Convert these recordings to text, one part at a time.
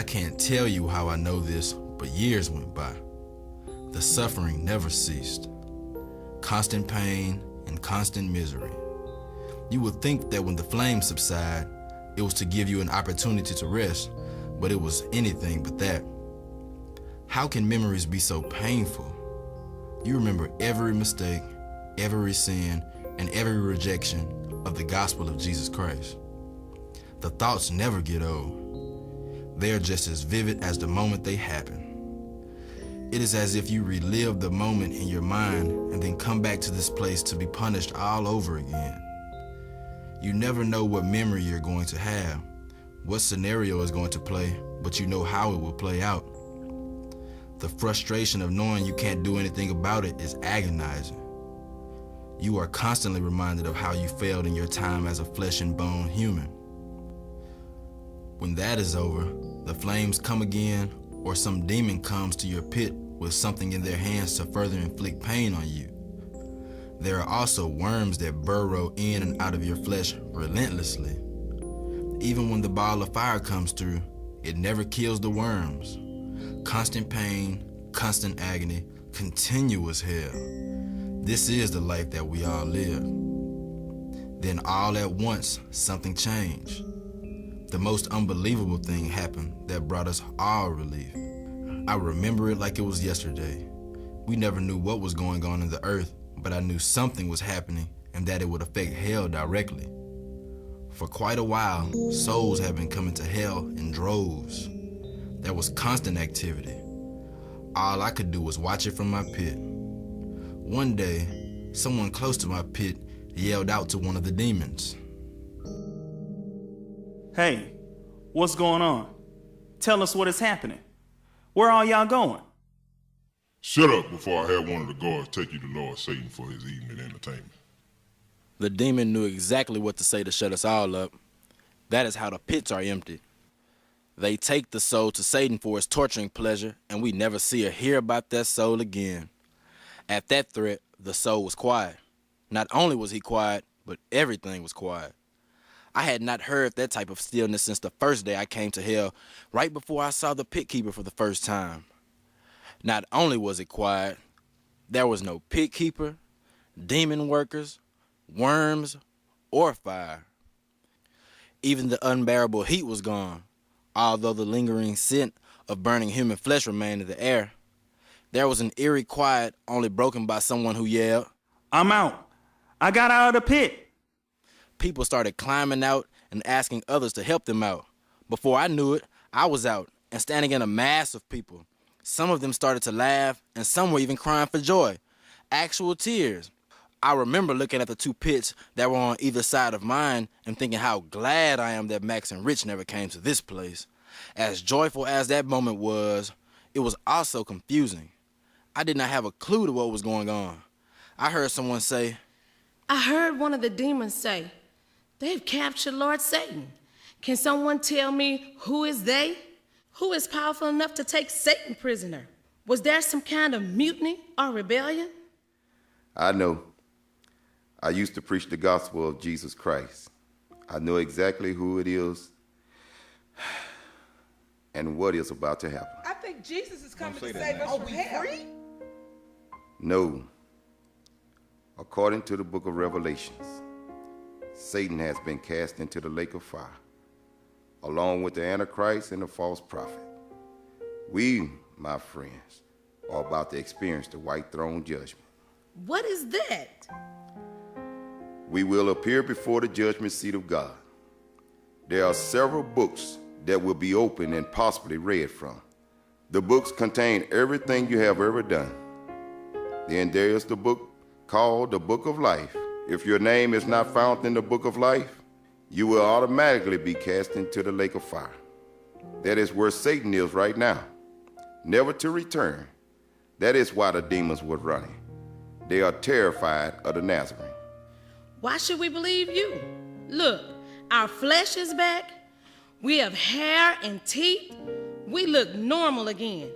can't tell you how I know this, but years went by. The suffering never ceased. Constant pain and constant misery. You would think that when the flames subside, it was to give you an opportunity to rest, but it was anything but that. How can memories be so painful? You remember every mistake, every sin, and every rejection of the gospel of Jesus Christ. The thoughts never get old. They are just as vivid as the moment they happen. It is as if you relive the moment in your mind and then come back to this place to be punished all over again. You never know what memory you're going to have, what scenario is going to play, but you know how it will play out. The frustration of knowing you can't do anything about it is agonizing. You are constantly reminded of how you failed in your time as a flesh and bone human. When that is over, the flames come again, or some demon comes to your pit with something in their hands to further inflict pain on you. There are also worms that burrow in and out of your flesh relentlessly. Even when the ball of fire comes through, it never kills the worms. Constant pain, constant agony, continuous hell. This is the life that we all live. Then all at once, something changed. The most unbelievable thing happened that brought us all relief. I remember it like it was yesterday. We never knew what was going on in the earth, but I knew something was happening and that it would affect hell directly. For quite a while, souls have been coming to hell in droves. There was constant activity. All I could do was watch it from my pit. One day, someone close to my pit yelled out to one of the demons. Hey, what's going on? Tell us what is happening. Where are y'all going? Shut up before I have one of the guards take you to Lord Satan for his evening entertainment. The demon knew exactly what to say to shut us all up. That is how the pits are emptied. They take the soul to Satan for his torturing pleasure, and we never see or hear about that soul again. At that threat, the soul was quiet. Not only was he quiet, but everything was quiet. I had not heard that type of stillness since the first day I came to hell, right before I saw the pit keeper for the first time. Not only was it quiet, there was no pit keeper, demon workers, worms, or fire. Even the unbearable heat was gone, although the lingering scent of burning human flesh remained in the air. There was an eerie quiet only broken by someone who yelled, I'm out. I got out of the pit. People started climbing out and asking others to help them out. Before I knew it, I was out and standing in a mass of people. Some of them started to laugh, and some were even crying for joy. Actual tears. I remember looking at the two pits that were on either side of mine and thinking how glad I am that Max and Rich never came to this place. As joyful as that moment was, it was also confusing. I did not have a clue to what was going on. I heard someone say, I heard one of the demons say, they've captured Lord Satan. Can someone tell me who is they? Who is powerful enough to take Satan prisoner? Was there some kind of mutiny or rebellion? I know. I used to preach the gospel of Jesus Christ. I know exactly who it is and what is about to happen. I think Jesus is coming to save us from hell. No. According to the book of Revelations, Satan has been cast into the lake of fire, along with the Antichrist and the false prophet. We, my friends, are about to experience the white throne judgment. What is that? We will appear before the judgment seat of God. There are several books that will be opened and possibly read from. The books contain everything you have ever done. Then there is the book called the Book of Life. If your name is not found in the Book of Life, you will automatically be cast into the lake of fire. That is where Satan is right now, never to return. That is why the demons were running. They are terrified of the Nazarene. Why should we believe you? Look, our flesh is back. We have hair and teeth. We look normal again.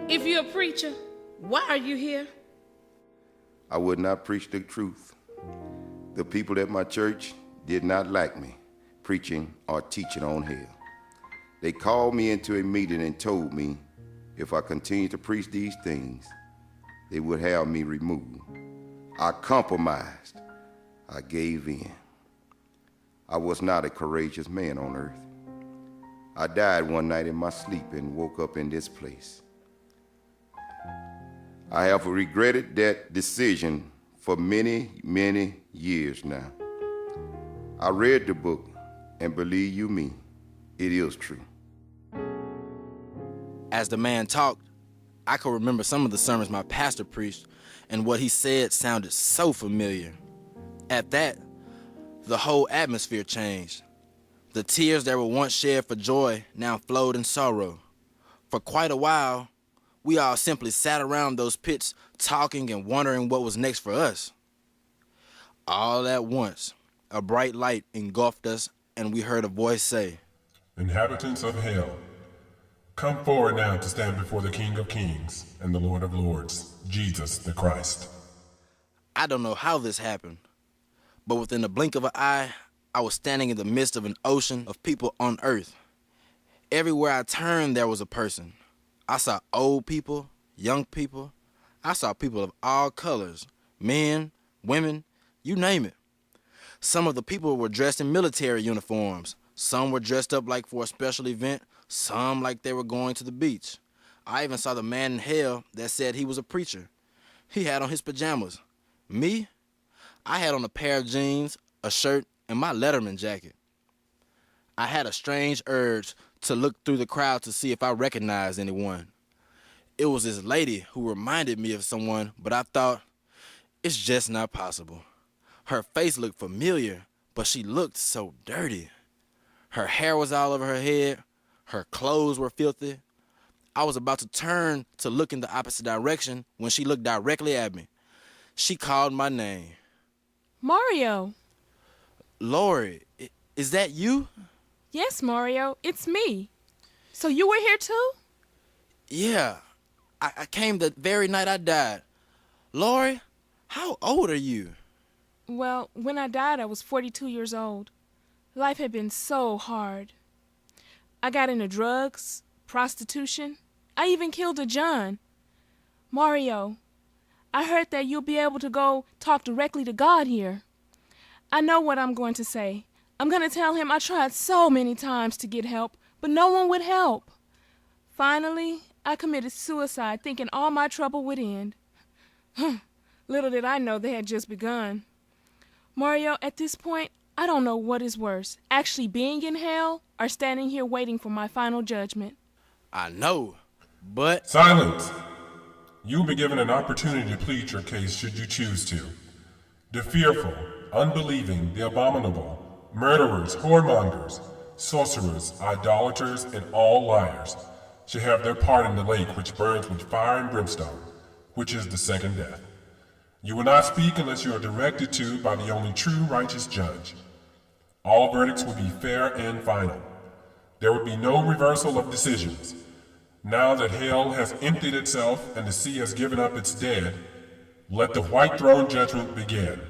If you're a preacher, why are you here? I would not preach the truth. The people at my church did not like me preaching or teaching on hell. They called me into a meeting and told me if I continued to preach these things, they would have me removed. I compromised. I gave in. I was not a courageous man on earth. I died one night in my sleep and woke up in this place. I have regretted that decision for many, many years now. I read the book, and believe you me, it is true. As the man talked, I could remember some of the sermons my pastor preached, and what he said sounded so familiar. At that, the whole atmosphere changed. The tears that were once shed for joy now flowed in sorrow. For quite a while, we all simply sat around those pits talking and wondering what was next for us. All at once, a bright light engulfed us, and we heard a voice say, "Inhabitants of hell, come forward now to stand before the King of Kings and the Lord of Lords, Jesus the Christ." I don't know how this happened, but within the blink of an eye, I was standing in the midst of an ocean of people on earth. Everywhere I turned, there was a person. I saw old people, young people. I saw people of all colors, men, women, you name it. Some of the people were dressed in military uniforms. Some were dressed up like for a special event, some like they were going to the beach. I even saw the man in hell that said he was a preacher. He had on his pajamas. Me? I had on a pair of jeans, a shirt, and my Letterman jacket. I had a strange urge to look through the crowd to see if I recognized anyone. It was this lady who reminded me of someone, but I thought, it's just not possible. Her face looked familiar, but she looked so dirty. Her hair was all over her head. Her clothes were filthy. I was about to turn to look in the opposite direction when she looked directly at me. She called my name. Mario. Lori, is that you? Yes, Mario, it's me. So you were here too? Yeah, I came the very night I died. Lori, how old are you? Well, when I died, I was 42 years old. Life had been so hard. I got into drugs, prostitution. I even killed a John. Mario, I heard that you'll be able to go talk directly to God here. I know what I'm going to say. I'm going to tell him I tried so many times to get help, but no one would help. Finally, I committed suicide thinking all my trouble would end. Little did I know they had just begun. Mario, at this point, I don't know what is worse, actually being in hell or standing here waiting for my final judgment. I know, but... Silence! You will be given an opportunity to plead your case should you choose to. The fearful, unbelieving, the abominable, murderers, whoremongers, sorcerers, idolaters, and all liars shall have their part in the lake which burns with fire and brimstone, which is the second death. You will not speak unless you are directed to by the only true righteous judge. All verdicts will be fair and final. There will be no reversal of decisions. Now that hell has emptied itself and the sea has given up its dead, let the white throne judgment begin.